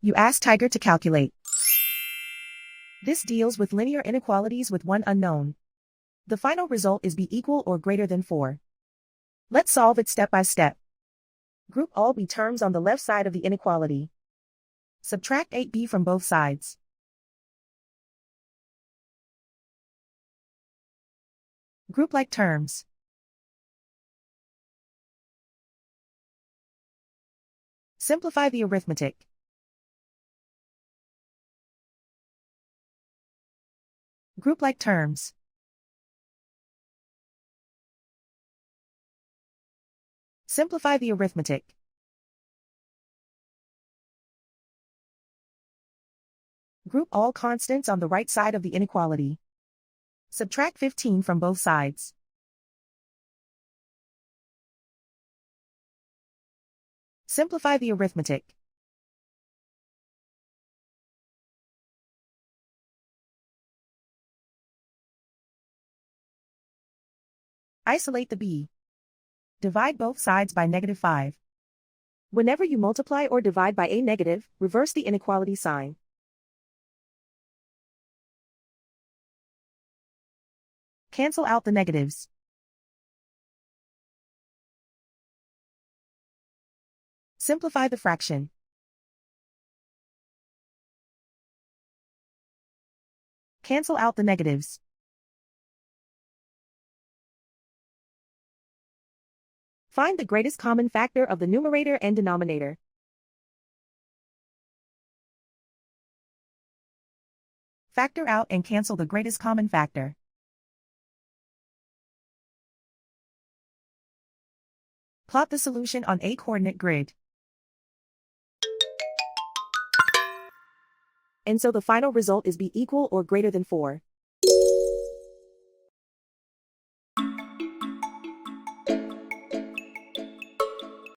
You ask Tiger to calculate. This deals with linear inequalities with one unknown. The final result is b equal or greater than 4. Let's solve it step by step. Group all b terms on the left side of the inequality. Subtract 8b from both sides. Group like terms. Simplify the arithmetic. Group like terms. Simplify the arithmetic. Group all constants on the right side of the inequality. Subtract 15 from both sides. Simplify the arithmetic. Isolate the b. Divide both sides by -5. Whenever you multiply or divide by a negative, reverse the inequality sign. Cancel out the negatives. Simplify the fraction. Cancel out the negatives. Find the greatest common factor of the numerator and denominator. Factor out and cancel the greatest common factor. Plot the solution on a coordinate grid. And so the final result is b equal or greater than 4.